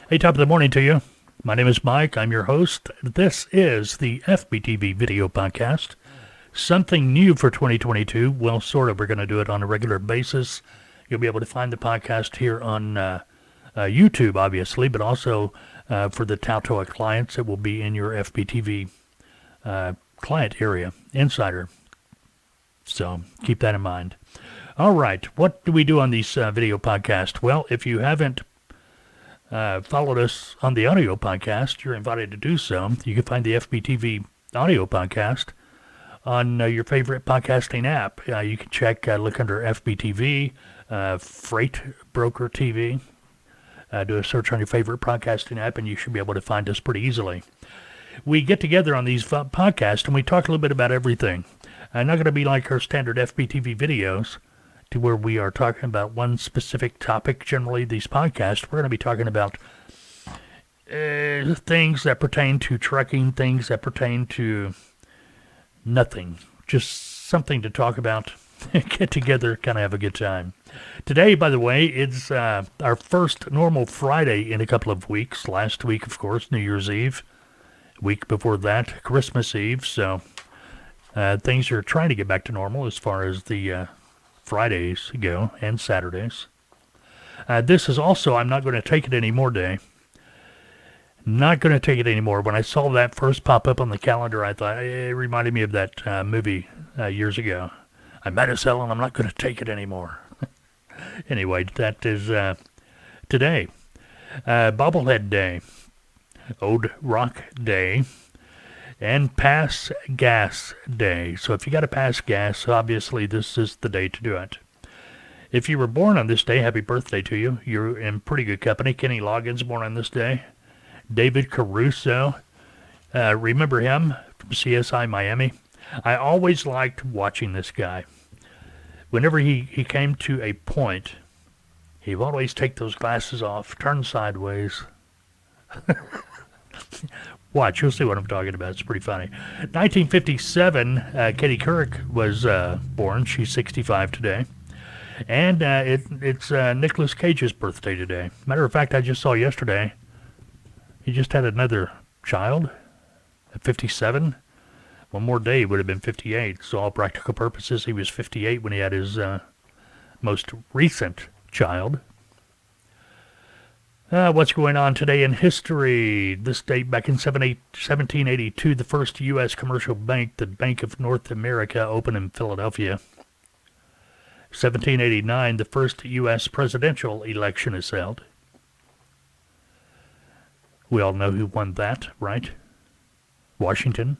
Hey, top of the morning to you. My name is Mike. I'm your host. This is the FBTV Video Podcast. Something new for 2022. Well, sort of. We're going to do it on a regular basis. You'll be able to find the podcast here on YouTube, obviously, but also for the TALTOA clients, it will be in your FBTV client area, Insider. So keep that in mind. All right. What do we do on these video podcasts? Well, if you haven't followed us on the audio podcast, you're invited to do so. You can find the FBTV audio podcast on your favorite podcasting app. You can check, look under FBTV, Freight Broker TV. Do a search on your favorite podcasting app, and you should be able to find us pretty easily. We get together on these podcasts, and we talk a little bit about everything. Not going to be like our standard FBTV videos, to where we are talking about one specific topic. Generally, these podcasts, we're going to be talking about things that pertain to trucking, things that pertain to nothing. Just something to talk about, get together, kind of have a good time. Today, by the way, it's our first normal Friday in a couple of weeks. Last week, of course, New Year's Eve. Week before that, Christmas Eve. So things are trying to get back to normal as far as the Fridays go and Saturdays. This is also I'm Not Going to Take It Anymore Day. Not going to take it anymore. When I saw that first pop up on the calendar, I thought it reminded me of that movie years ago. I met a cell and I'm not going to take it anymore. Anyway, that is today. Bobblehead Day. Old Rock Day. And Pass Gas Day. So if you got to pass gas, obviously this is the day to do it. If you were born on this day, happy birthday to you. You're in pretty good company. Kenny Loggins born on this day. David Caruso. Remember him from CSI Miami? I always liked watching this guy. Whenever he came to a point, he would always take those glasses off, turn sideways. Watch, you'll see what I'm talking about. It's pretty funny. 1957, Katie Couric was born. She's 65 today. And it's Nicolas Cage's birthday today. Matter of fact, I just saw yesterday, he just had another child at 57. One more day would have been 58. So all practical purposes, he was 58 when he had his most recent child. What's going on today in history? This date back in 1782, the first U.S. commercial bank, the Bank of North America, opened in Philadelphia. 1789, the first U.S. presidential election is held. We all know who won that, right? Washington.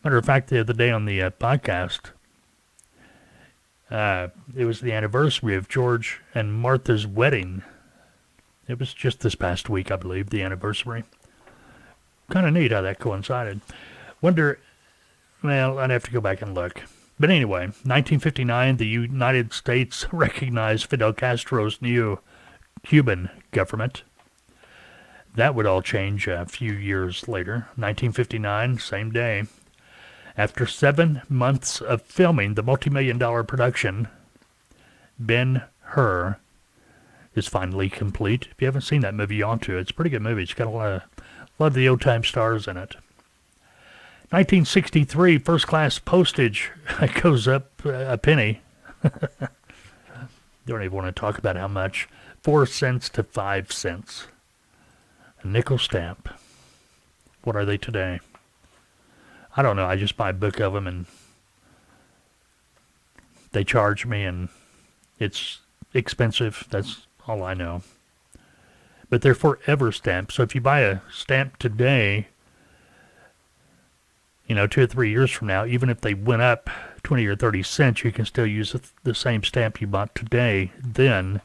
Matter of fact, the other day on the podcast, it was the anniversary of George and Martha's wedding. It was just this past week, I believe, the anniversary. Kind of neat how that coincided. Wonder, well, I'd have to go back and look. But anyway, 1959, the United States recognized Fidel Castro's new Cuban government. That would all change a few years later. 1959, same day. After 7 months of filming the multi-million-dollar production, Ben-Hur is finally complete. If you haven't seen that movie, you ought to. It's a pretty good movie. It's got a lot of the old-time stars in it. 1963, first-class postage goes up a penny. Don't even want to talk about how much. 4 cents to 5 cents. A nickel stamp. What are they today? I don't know. I just buy a book of them, and they charge me, and it's expensive. That's all I know. But they're forever stamps. So if you buy a stamp today, 2 or 3 years from now, even if they went up 20 or 30 cents, you can still use the same stamp you bought today, then,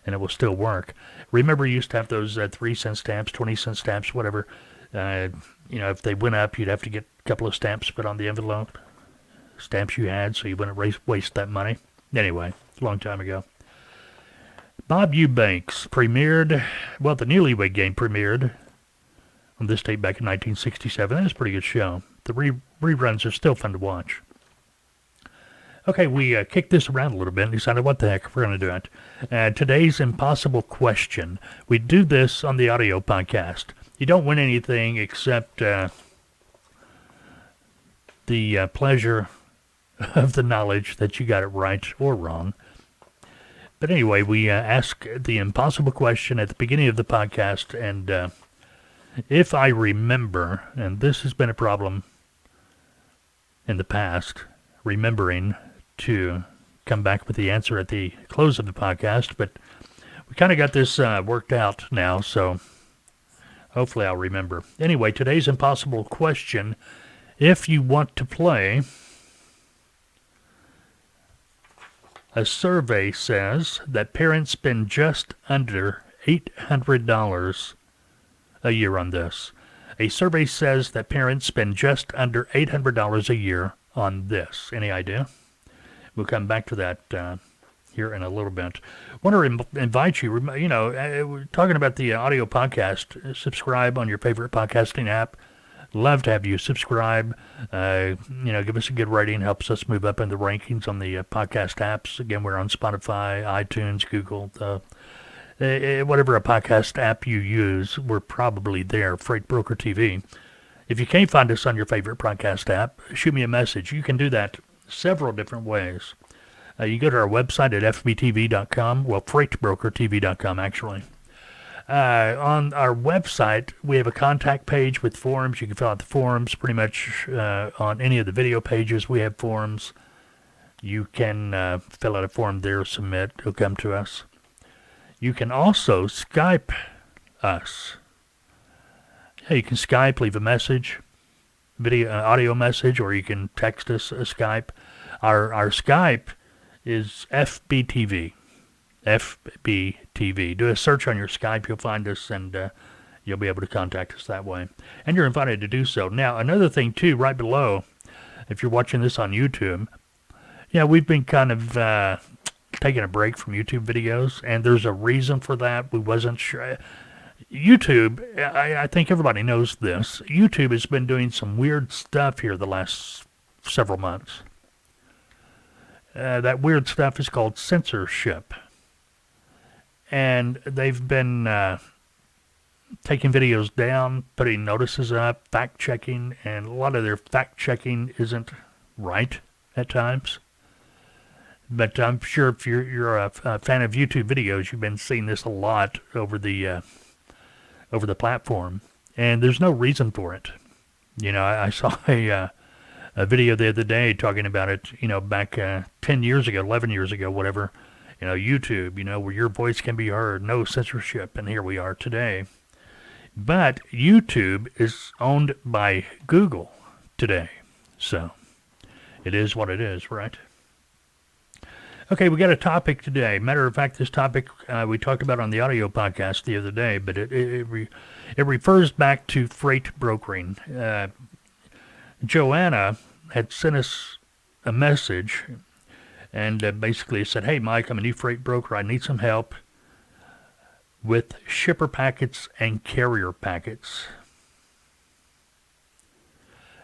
and it will still work. Remember, you used to have those 3-cent stamps, 20-cent stamps, whatever. If they went up, you'd have to get a couple of stamps put on the envelope. Stamps you had, so you wouldn't waste that money. Anyway, a long time ago. Bob Eubanks premiered, the Newlywed Game premiered on this date back in 1967. That was a pretty good show. The reruns are still fun to watch. Okay, we kicked this around a little bit and decided what the heck, we're going to do it. Today's impossible question. We do this on the audio podcast. You don't win anything except the pleasure of the knowledge that you got it right or wrong. But anyway, we ask the impossible question at the beginning of the podcast, and if I remember, and this has been a problem in the past, remembering to come back with the answer at the close of the podcast, but we kind of got this worked out now, so hopefully I'll remember. Anyway, today's impossible question, if you want to play, a survey says that parents spend just under $800 a year on this. A survey says that parents spend just under $800 a year on this. Any idea? We'll come back to that here in a little bit. I want to invite you, we're talking about the audio podcast. Subscribe on your favorite podcasting app. Love to have you subscribe. Give us a good rating. Helps us move up in the rankings on the podcast apps. Again, we're on Spotify, iTunes, Google, whatever a podcast app you use, we're probably there. Freight Broker TV. If you can't find us on your favorite podcast app, shoot me a message. You can do that several different ways. You go to our website at FBTV.com. Well, FreightBrokerTV.com, actually. On our website, we have a contact page with forms. You can fill out the forms. Pretty much on any of the video pages, we have forms. You can fill out a form there, submit. It'll come to us. You can also Skype us. Yeah, you can Skype, leave a message, audio message, or you can text us a Skype. Our Skype is FBTV. FBTV. Do a search on your Skype, you'll find us, and you'll be able to contact us that way. And you're invited to do so. Now, another thing, too, right below, if you're watching this on YouTube, we've been kind of taking a break from YouTube videos, and there's a reason for that. We wasn't sure. YouTube, I think everybody knows this. YouTube has been doing some weird stuff here the last several months. That weird stuff is called censorship. And they've been taking videos down, putting notices up, fact-checking, and a lot of their fact-checking isn't right at times. But I'm sure if you're a fan of YouTube videos, you've been seeing this a lot over the platform, and there's no reason for it. I saw a video the other day talking about it. Back 10 years ago, 11 years ago, whatever. YouTube. Where your voice can be heard, no censorship, and here we are today. But YouTube is owned by Google today, so it is what it is, right? Okay, we got a topic today. Matter of fact, this topic we talked about on the audio podcast the other day, but it refers back to freight brokering. Joann had sent us a message and basically said, "Hey, Mike, I'm a new freight broker. I need some help with shipper packets and carrier packets."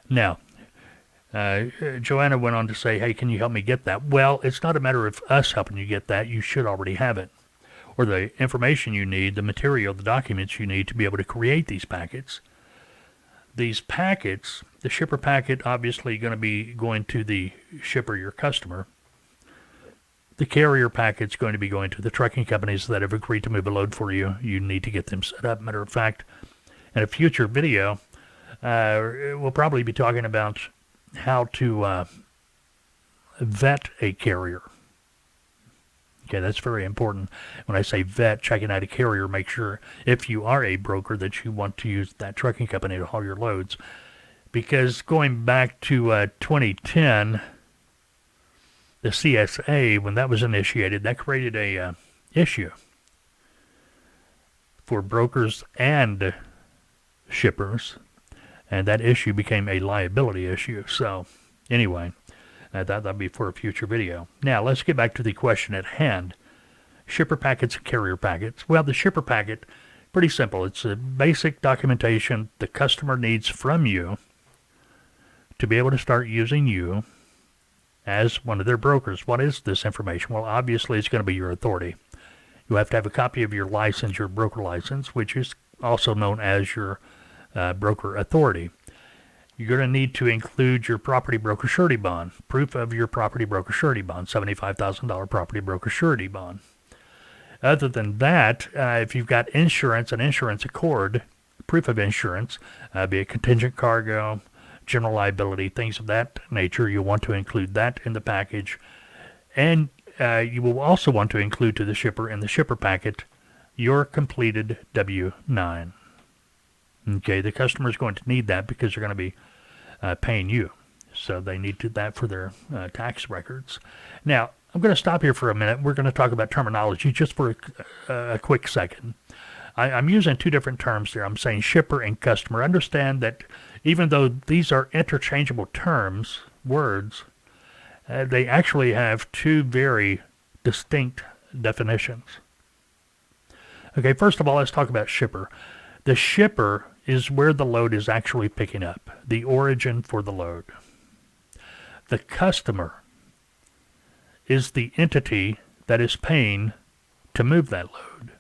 Now, Joann went on to say, "Hey, can you help me get that?" Well, it's not a matter of us helping you get that. You should already have it, or the information you need, the material, the documents you need to be able to create these packets. These packets, the shipper packet, obviously going to be going to the shipper, your customer. The carrier packet's going to be going to the trucking companies that have agreed to move a load for you. You need to get them set up. Matter of fact, in a future video, we'll probably be talking about how to vet a carrier. Okay, that's very important. When I say vet, checking out a carrier, make sure if you are a broker that you want to use that trucking company to haul your loads. Because going back to 2010, the CSA, when that was initiated, that created a issue for brokers and shippers, and that issue became a liability issue. So anyway, that'll be for a future video. Now, let's get back to the question at hand. Shipper packets and carrier packets. Well, the shipper packet, pretty simple. It's a basic documentation the customer needs from you to be able to start using you as one of their brokers. What is this information? Well, obviously it's going to be your authority. You have to have a copy of your license, your broker license, which is also known as your broker authority. You're going to need to include your property broker surety bond, proof of your property broker surety bond, $75,000 property broker surety bond. Other than that, if you've got insurance, an insurance accord, proof of insurance, be it contingent cargo, general liability, things of that nature, you'll want to include that in the package. And you will also want to include to the shipper in the shipper packet your completed W-9. Okay, the customer is going to need that because they're going to be paying you. So they need that for their tax records. Now, I'm going to stop here for a minute. We're going to talk about terminology just for a quick second. I'm using two different terms there. I'm saying shipper and customer. Understand that even though these are interchangeable terms, words, they actually have two very distinct definitions. Okay, first of all, let's talk about shipper. The shipper is where the load is actually picking up, the origin for the load. The customer is the entity that is paying to move that load.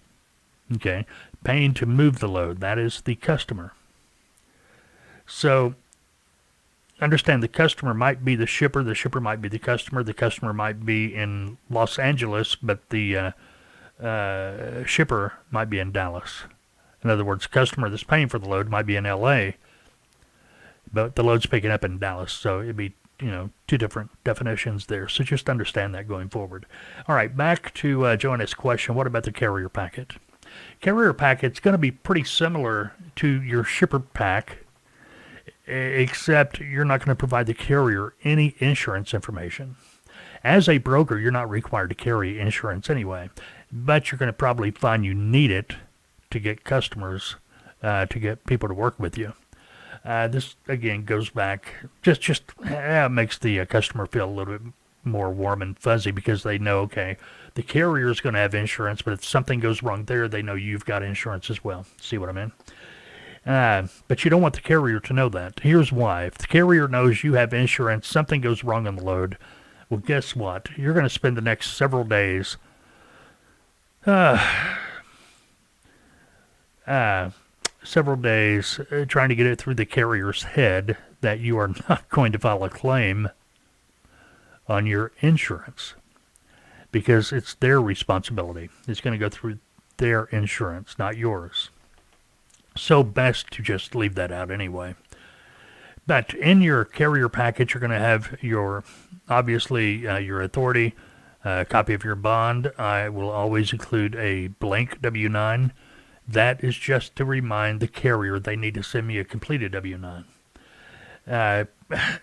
Okay, paying to move the load, that is the customer. So understand the customer might be the shipper might be the customer might be in Los Angeles, but the shipper might be in Dallas. In other words, the customer that's paying for the load might be in LA, but the load's picking up in Dallas, so it'd be two different definitions there. So just understand that going forward. All right, back to Joanna's question. What about the carrier packet? Carrier packet's going to be pretty similar to your shipper pack, except you're not going to provide the carrier any insurance information. As a broker, you're not required to carry insurance anyway, but you're going to probably find you need it to get customers, to get people to work with you. This, again, goes back, just makes the customer feel a little bit more warm and fuzzy because they know, okay, the carrier is going to have insurance, but if something goes wrong there, they know you've got insurance as well. See what I mean? But you don't want the carrier to know that. Here's why. If the carrier knows you have insurance, something goes wrong on the load, well, guess what? You're going to spend the next several days trying to get it through the carrier's head that you are not going to file a claim on your insurance because it's their responsibility. It's going to go through their insurance, not yours. So best to just leave that out anyway. But in your carrier package, you're going to have your authority, a copy of your bond. I will always include a blank W-9. That is just to remind the carrier they need to send me a completed W-9.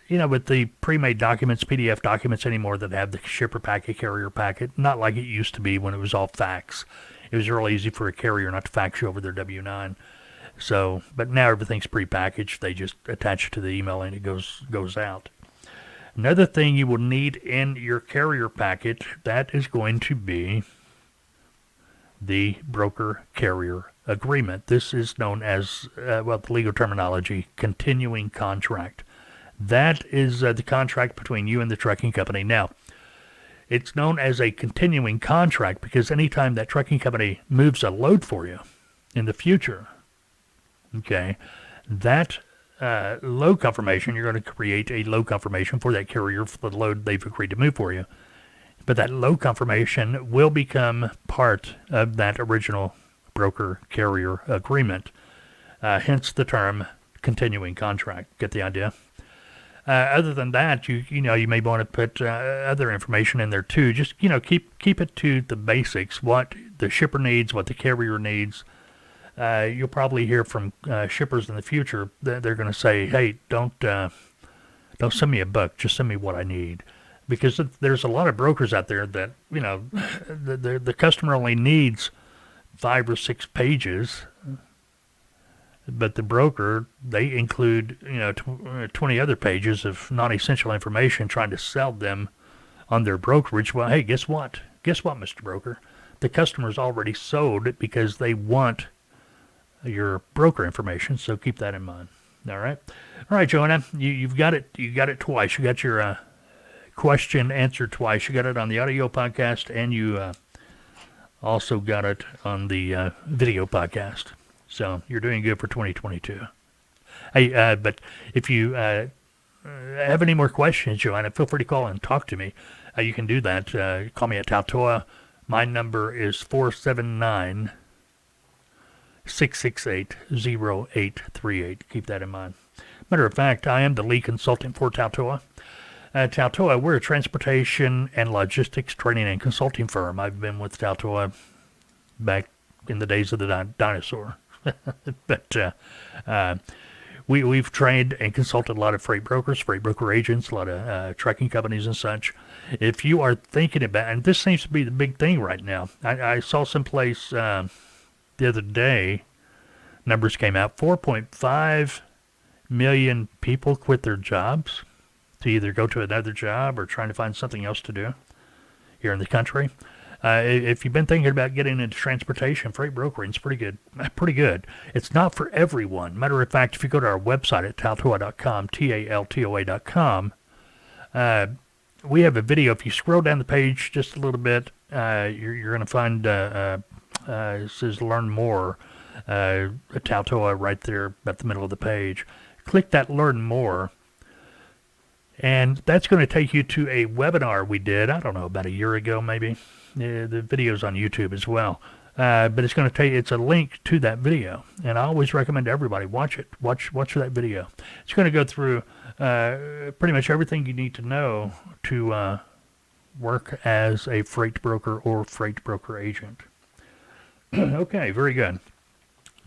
With the pre-made documents, PDF documents anymore that have the shipper packet, carrier packet, not like it used to be when it was all fax. It was real easy for a carrier not to fax you over their W-9. So, but now everything's pre-packaged. They just attach it to the email and it goes out. Another thing you will need in your carrier packet, that is going to be the broker-carrier agreement. This is known as, the legal terminology, continuing contract. That is the contract between you and the trucking company. Now, it's known as a continuing contract because anytime that trucking company moves a load for you in the future, okay, that load confirmation, you're going to create a load confirmation for that carrier for the load they've agreed to move for you. But that load confirmation will become part of that original broker-carrier agreement, hence the term continuing contract. Get the idea? Other than that, you may want to put other information in there too. Just keep it to the basics. What the shipper needs, what the carrier needs. You'll probably hear from shippers in the future that they're going to say, "Hey, don't send me a book. Just send me what I need." Because there's a lot of brokers out there that the customer only needs 5 or 6 pages. But the broker, they include 20 other pages of non-essential information trying to sell them on their brokerage. Well, hey, guess what? Guess what, Mr. Broker? The customer's already sold it because they want your broker information. So keep that in mind. All right, Joanna, you've got it. You got it twice. You got your question answered twice. You got it on the audio podcast, and you also got it on the video podcast. So you're doing good for 2022. Hey, but if you have any more questions, Joann, feel free to call and talk to me. You can do that. Call me at TALTOA. My number is 479-668-0838. Keep that in mind. Matter of fact, I am the lead consultant for TALTOA. TALTOA, we're a transportation and logistics training and consulting firm. I've been with TALTOA back in the days of the dinosaur. But we've trained and consulted a lot of freight brokers, freight broker agents, a lot of trucking companies and such. If you are thinking about, and this seems to be the big thing right now. I saw someplace the other day, numbers came out, 4.5 million people quit their jobs to either go to another job or trying to find something else to do here in the country. If you've been thinking about getting into transportation, freight brokering, it's pretty good. Pretty good. It's not for everyone. Matter of fact, if you go to our website at taltoa.com, TALTOA.com, we have a video. If you scroll down the page just a little bit, you're going to find it says Learn More, TALTOA right there at the middle of the page. Click that Learn More, and that's going to take you to a webinar we did, I don't know, about a year ago maybe. The video's on YouTube as well. But it's going to take, it's a link to that video, and I always recommend everybody watch it. Watch that video. It's going to go through pretty much everything you need to know to work as a freight broker or freight broker agent. Okay, very good.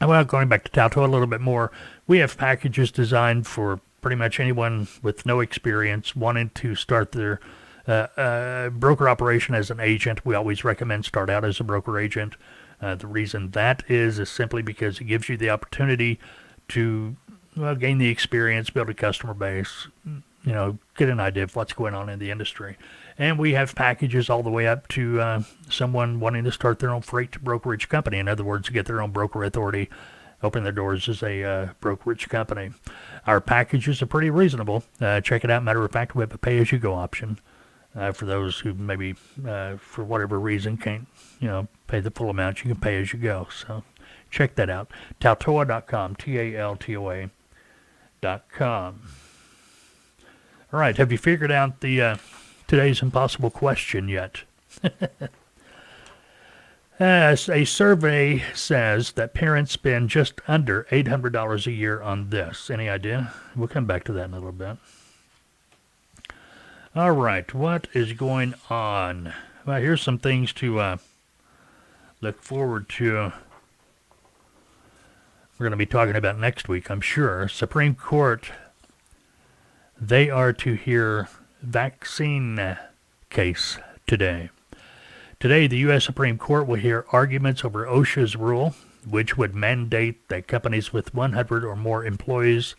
Well, going back to TALTOA a little bit more, we have packages designed for pretty much anyone with no experience wanting to start their broker operation as an agent. We always recommend start out as a broker agent. The reason that is simply because it gives you the opportunity to gain the experience, build a customer base, get an idea of what's going on in the industry. And we have packages all the way up to someone wanting to start their own freight brokerage company. In other words, get their own broker authority, open their doors as a brokerage company. Our packages are pretty reasonable. Check it out. Matter of fact, we have a pay-as-you-go option for those who maybe, for whatever reason, can't, pay the full amount. You can pay as you go. So check that out. TALTOA.com, TALTOA.com. All right. Have you figured out the today's impossible question yet? A survey says that parents spend just under $800 a year on this. Any idea? We'll come back to that in a little bit. All right, what is going on? Well, here's some things to look forward to. We're going to be talking about next week, I'm sure. Supreme Court, they are to hear vaccine case today. Today, the U.S. Supreme Court will hear arguments over OSHA's rule, which would mandate that companies with 100 or more employees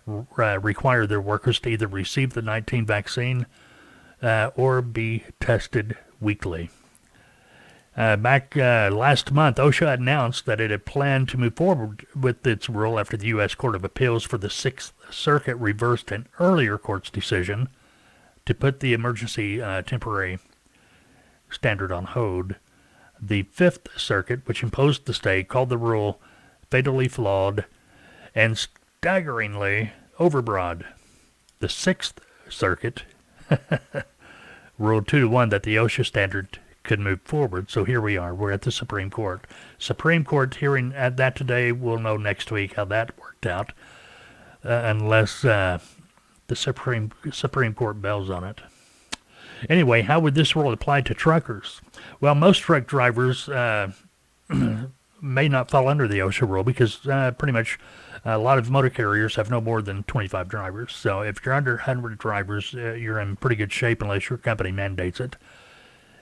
require their workers to either receive the 19 vaccine or be tested weekly. Back last month, OSHA announced that it had planned to move forward with its rule after the U.S. Court of Appeals for the Sixth Circuit reversed an earlier court's decision to put the emergency temporary standard on hold. The Fifth Circuit, which imposed the stay, called the rule fatally flawed and staggeringly overbroad. The Sixth Circuit ruled 2-1 that the OSHA standard could move forward. So here we are. We're at the Supreme Court. Supreme Court hearing at that today. We'll know next week how that worked out, unless the Supreme Court bells on it. Anyway, how would this rule apply to truckers? Well, most truck drivers may not fall under the OSHA rule because pretty much a lot of motor carriers have no more than 25 drivers. So if you're under 100 drivers, you're in pretty good shape unless your company mandates it.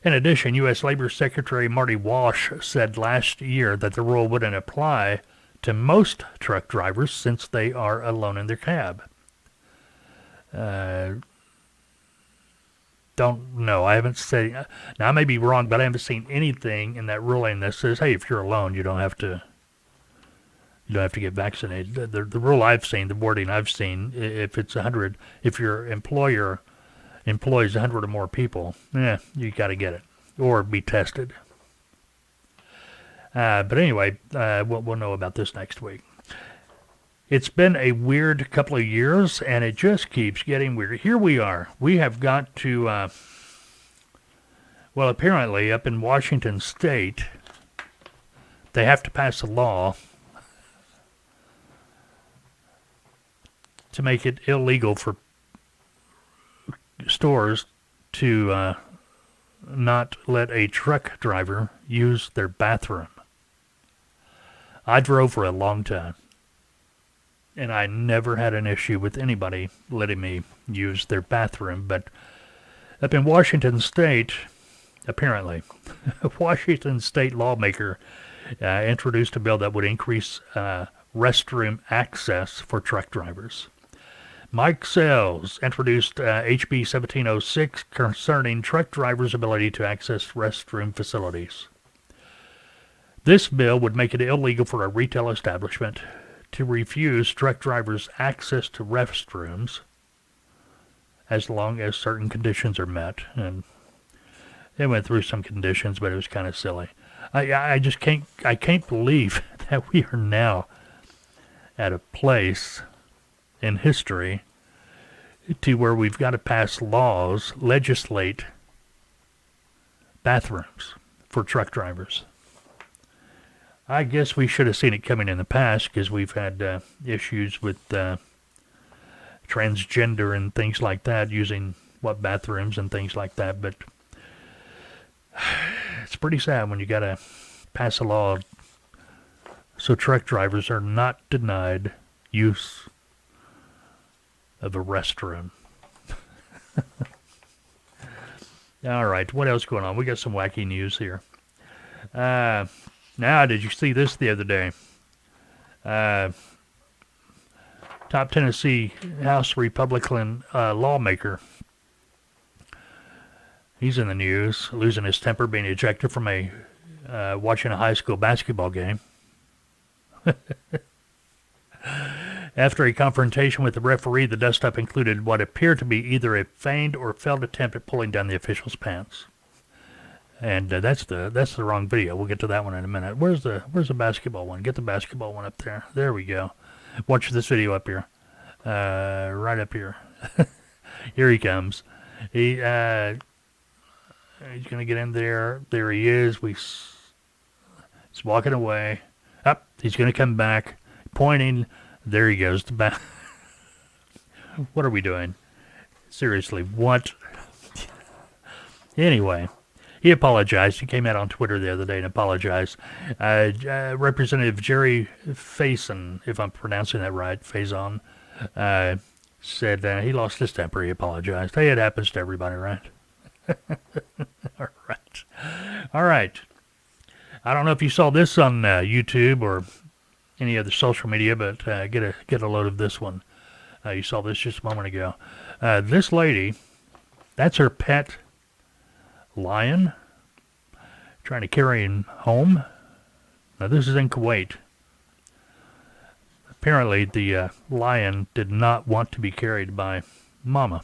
In addition, U.S. Labor Secretary Marty Walsh said last year that the rule wouldn't apply to most truck drivers since they are alone in their cab. Don't know. I haven't seen. Now I may be wrong, but I haven't seen anything in that ruling that says, "Hey, if you're alone, you don't have to get vaccinated." The rule I've seen, the wording I've seen, if it's 100, if your employer employs 100 or more people, you got to get it or be tested. But anyway, we'll know about this next week. It's been a weird couple of years, and it just keeps getting weirder. Here we are. We have got to, well, apparently up in Washington State, they have to pass a law to make it illegal for stores to not let a truck driver use their bathroom. I drove for a long time, and I never had an issue with anybody letting me use their bathroom. But up in Washington State, apparently, a Washington State lawmaker introduced a bill that would increase restroom access for truck drivers. Mike Sells introduced HB 1706 concerning truck drivers' ability to access restroom facilities. This bill would make it illegal for a retail establishment to refuse truck drivers access to restrooms as long as certain conditions are met. And they went through some conditions, but it was kind of silly. I just can't believe that we are now at a place in history to where we've got to pass laws, legislate bathrooms for truck drivers. I guess we should have seen it coming in the past because we've had issues with transgender and things like that, using bathrooms and things like that. But it's pretty sad when you got to pass a law so truck drivers are not denied use of a restroom. All right, what else going on? We got some wacky news here. Now, did you see this the other day? Top Tennessee House Republican lawmaker. He's in the news, losing his temper, being ejected from watching a high school basketball game. After a confrontation with the referee, the dust-up included what appeared to be either a feigned or failed attempt at pulling down the official's pants. And that's the wrong video. We'll get to that one in a minute. Where's the basketball one? Get the basketball one up there. There we go. Watch this video up here. Right up here. Here he comes. He's going to get in there. There he is. He's walking away. Up. He's going to come back. Pointing. There he goes. What are we doing? Seriously, what? Anyway, he apologized. He came out on Twitter the other day and apologized. Representative Jerry Faison, if I'm pronouncing that right, Faison, said he lost his temper. He apologized. Hey, it happens to everybody, right? All right. I don't know if you saw this on YouTube or any other social media, but get a load of this one. You saw this just a moment ago. This lady, that's her pet lion, trying to carry him home. Now this is in Kuwait. Apparently the lion did not want to be carried by Mama.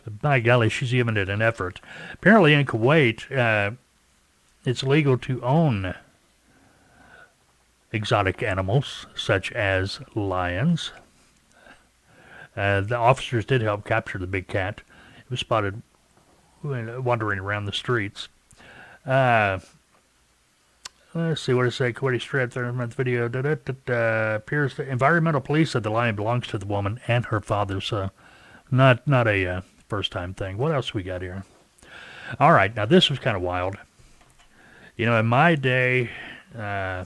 But by golly, she's given it an effort. Apparently in Kuwait, it's legal to own exotic animals, such as lions. The officers did help capture the big cat. It was spotted wandering around the streets. Let's see what it says. Kuwaiti Strip, 30-minute video. Appears the environmental police said the lion belongs to the woman and her father, so not a first-time thing. What else we got here? All right, now this was kind of wild. You know, in my day, there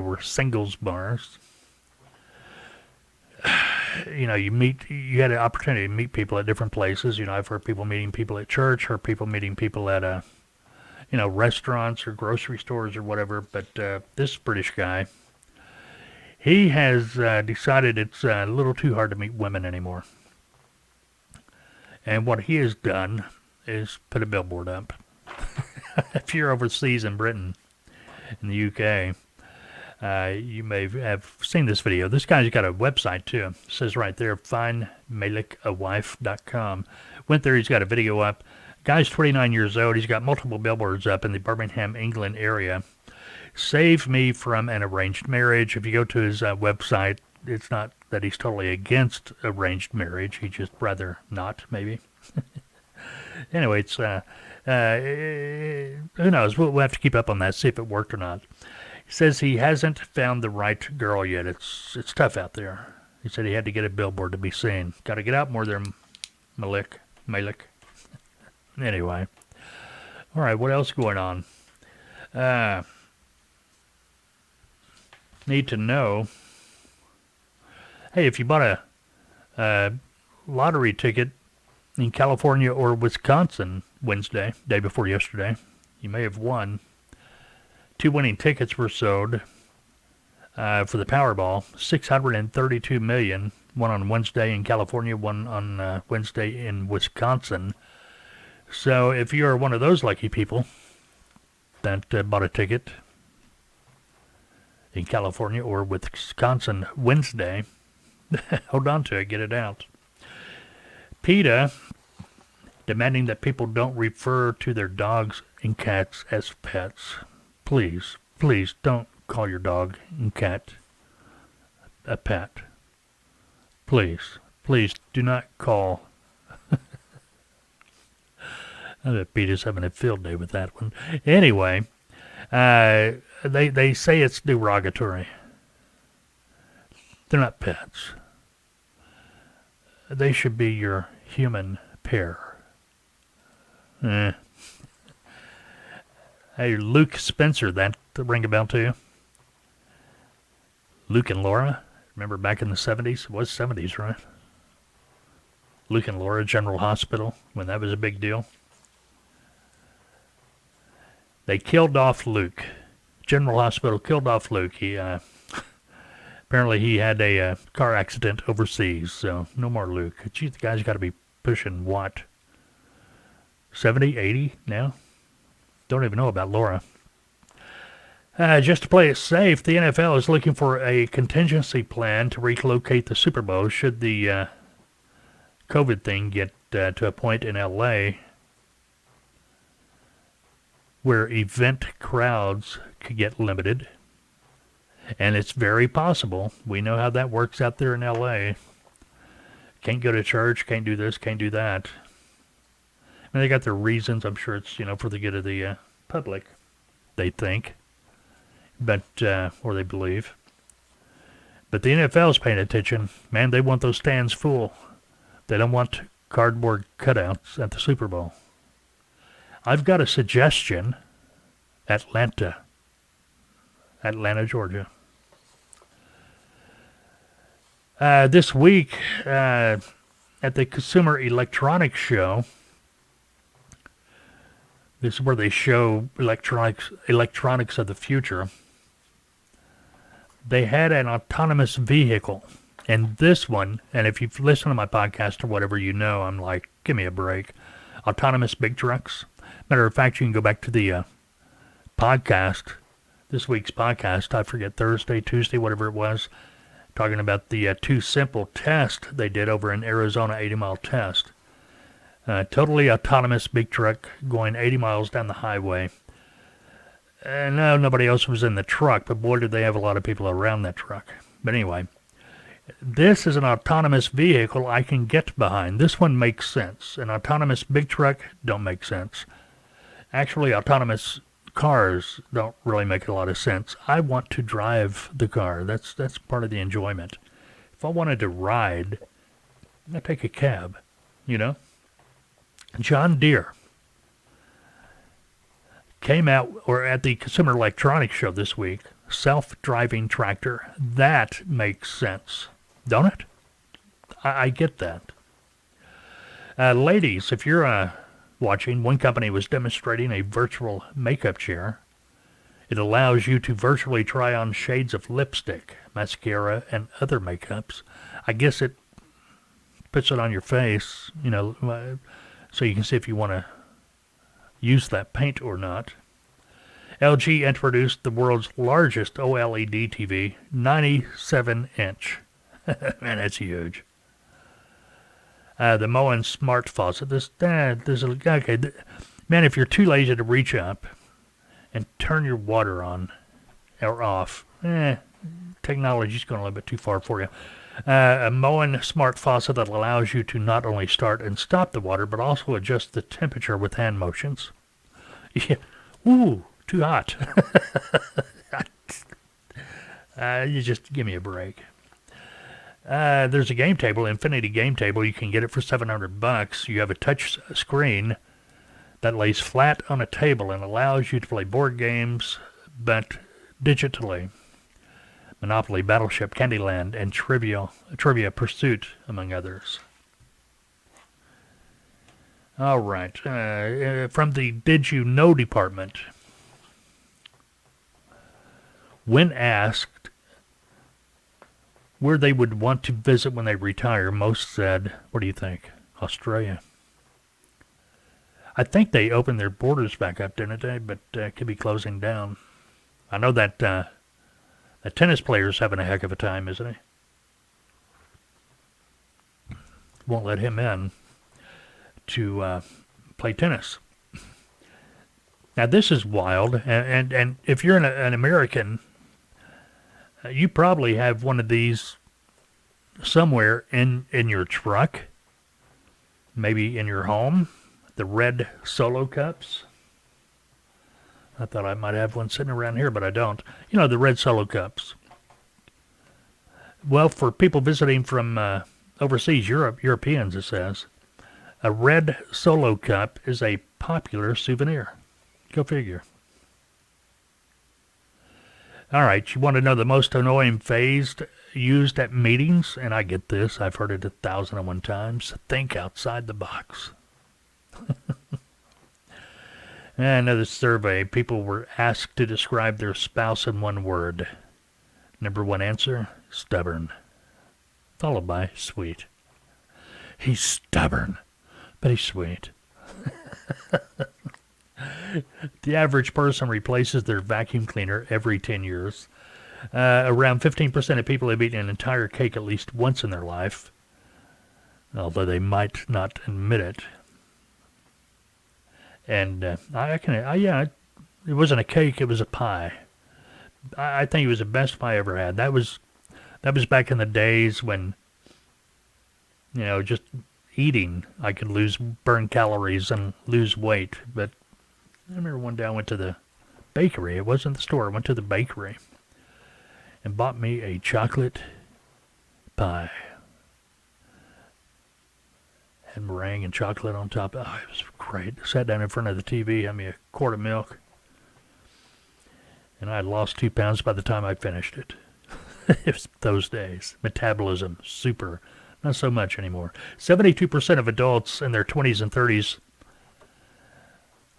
were singles bars. You know, you had an opportunity to meet people at different places. You know, I've heard people meeting people at church, heard people meeting people at, restaurants or grocery stores or whatever. But this British guy, he has decided it's a little too hard to meet women anymore. And what he has done is put a billboard up. If you're overseas in Britain, in the UK, You may have seen this video. This guy's got a website, too. It says right there, findmalicawife.com. Went there. He's got a video up. Guy's 29 years old. He's got multiple billboards up in the Birmingham, England area. Save me from an arranged marriage. If you go to his website, it's not that he's totally against arranged marriage. He'd just rather not, maybe. Anyway, it's who knows? We'll have to keep up on that, see if it worked or not. He says he hasn't found the right girl yet. It's tough out there. He said he had to get a billboard to be seen. Got to get out more there, Malik. Anyway. All right, what else going on? Need to know. Hey, if you bought a lottery ticket in California or Wisconsin Wednesday, day before yesterday, you may have won. 2 winning tickets were sold for the Powerball. $632 million. One on Wednesday in California, one on Wednesday in Wisconsin. So if you're one of those lucky people that bought a ticket in California or Wisconsin Wednesday, hold on to it, get it out. PETA demanding that people don't refer to their dogs and cats as pets. Please don't call your dog and cat a pet. Please do not call. I bet Peter's having a field day with that one. Anyway, they say it's derogatory. They're not pets. They should be your human pair. Hey, Luke Spencer, that ring a bell to you? Luke and Laura, remember back in the 70s? It was 70s, right? Luke and Laura General Hospital, when that was a big deal. They killed off Luke. General Hospital killed off Luke. He apparently he had a car accident overseas, so no more Luke. Gee, the guy's got to be pushing what? 70, 80 now? Don't even know about Laura. Just to play it safe, the NFL is looking for a contingency plan to relocate the Super Bowl should the COVID thing get to a point in L.A. where event crowds could get limited. And it's very possible. We know how that works out there in L.A. Can't go to church, can't do this, can't do that. And they got their reasons. I'm sure it's, for the good of the public, they think. But, or they believe. But the NFL's paying attention. Man, they want those stands full. They don't want cardboard cutouts at the Super Bowl. I've got a suggestion. Atlanta, Georgia. This week, at the Consumer Electronics Show, this is where they show electronics of the future. They had an autonomous vehicle. And this one, and if you've listened to my podcast or whatever, I'm like, give me a break. Autonomous big trucks. Matter of fact, you can go back to the podcast, this week's podcast, I forget, Thursday, Tuesday, whatever it was, talking about the Too Simple test they did over in Arizona, 80-mile test. Totally autonomous big truck going 80 miles down the highway. No, nobody else was in the truck, but boy, did they have a lot of people around that truck. But anyway, this is an autonomous vehicle I can get behind. This one makes sense. An autonomous big truck don't make sense. Actually, autonomous cars don't really make a lot of sense. I want to drive the car. That's part of the enjoyment. If I wanted to ride, I'd take a cab, John Deere came out, or at the Consumer Electronics Show this week, self-driving tractor. That makes sense, don't it? I get that. Ladies, if you're watching, one company was demonstrating a virtual makeup chair. It allows you to virtually try on shades of lipstick, mascara, and other makeups. I guess it puts it on your face, so you can see if you want to use that paint or not. LG introduced the world's largest OLED TV, 97-inch. Man, that's huge. The Moen Smart Faucet. Man, if you're too lazy to reach up and turn your water on or off, technology's going a little bit too far for you. A Moen Smart Faucet that allows you to not only start and stop the water, but also adjust the temperature with hand motions. Yeah. Ooh, too hot. You just give me a break. There's a game table, Infinity Game Table. You can get it for $700. You have a touch screen that lays flat on a table and allows you to play board games, but digitally. Monopoly, Battleship, Candyland, and Trivia Pursuit, among others. All right. From the Did You Know department, when asked where they would want to visit when they retire, most said, what do you think? Australia. I think they opened their borders back up, didn't they? But could be closing down. I know that a tennis player's having a heck of a time, isn't he? Won't let him in to play tennis. Now, this is wild, and if you're an American, you probably have one of these somewhere in your truck, maybe in your home, the red Solo cups. I thought I might have one sitting around here, but I don't. You know, the red Solo cups. Well, for people visiting from overseas, Europeans, it says, a red Solo cup is a popular souvenir. Go figure. All right, you want to know the most annoying phrase used at meetings? And I get this. I've heard it 1,001 times. Think outside the box. Another survey. People were asked to describe their spouse in one word. Number one answer, stubborn. Followed by sweet. He's stubborn, but he's sweet. The average person replaces their vacuum cleaner every 10 years. Around 15% of people have eaten an entire cake at least once in their life, although they might not admit it. And it wasn't a cake, it was a pie. I think it was the best pie I ever had. That was back in the days when, just eating, I could burn calories and lose weight. But I remember one day I went to the bakery. It wasn't the store. I went to the bakery and bought me a chocolate pie. Had meringue and chocolate on top. Oh, it was great. Sat down in front of the TV, had me a quart of milk, and I had lost 2 pounds by the time I finished it. It was those days. Metabolism, super. Not so much anymore. 72% of adults in their 20s and 30s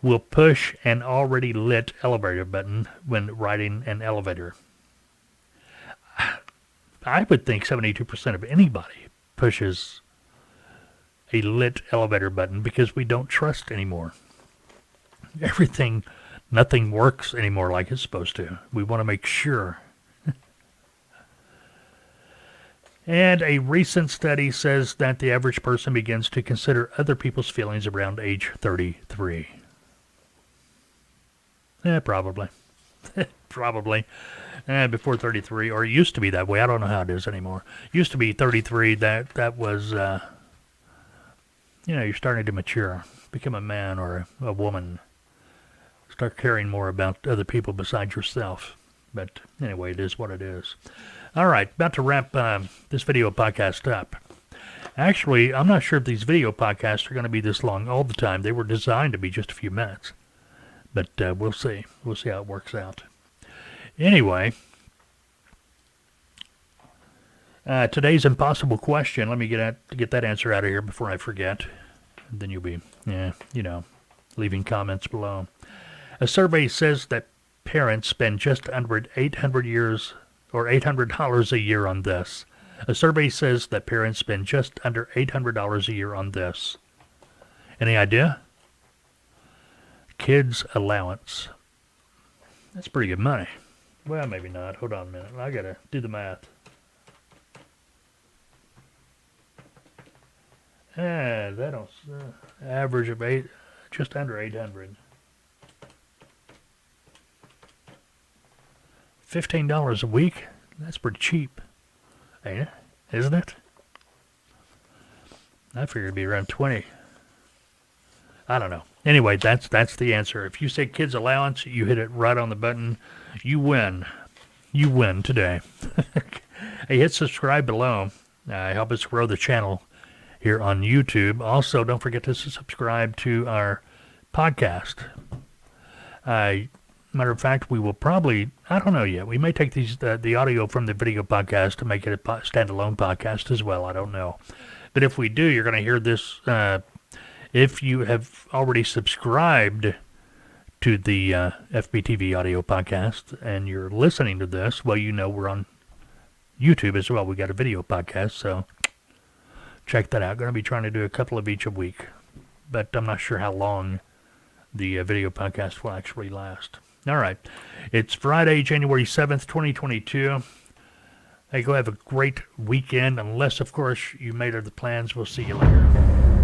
will push an already lit elevator button when riding an elevator. I would think 72% of anybody pushes a lit elevator button because we don't trust anymore. Nothing works anymore like it's supposed to. We want to make sure. And a recent study says that the average person begins to consider other people's feelings around age 33. Probably. Probably. Before 33, or it used to be that way. I don't know how it is anymore. It used to be 33, that was, you're starting to mature, become a man or a woman. Start caring more about other people besides yourself. But anyway, it is what it is. All right, about to wrap this video podcast up. Actually, I'm not sure if these video podcasts are going to be this long all the time. They were designed to be just a few minutes. But we'll see. We'll see how it works out. Anyway, today's impossible question. Let me get that answer out of here before I forget. Then you'll be, leaving comments below. A survey says that parents spend just under $800 a year on this. A survey says that parents spend just under $800 a year on this. Any idea? Kids allowance. That's pretty good money. Well, maybe not. Hold on a minute. I got to do the math. That'll average of just under 800. $15 a week? That's pretty cheap, ain't it? Isn't it? I figured it'd be around 20. I don't know. Anyway, that's the answer. If you say kids allowance, you hit it right on the button. You win. You win today. Hey, hit subscribe below. Help us grow the channel here on YouTube. Also, don't forget to subscribe to our podcast. Matter of fact, we will probably, I don't know yet, we may take the audio from the video podcast to make it a standalone podcast as well. I don't know. But if we do, you're going to hear this. If you have already subscribed to the FBTV audio podcast and you're listening to this, well, you know we're on YouTube as well. We got a video podcast, so check that out. Going to be trying to do a couple of each a week, but I'm not sure how long the video podcast will actually last. All right. It's Friday, January 7th, 2022. Hey, go have a great weekend, unless, of course, you made other plans. We'll see you later.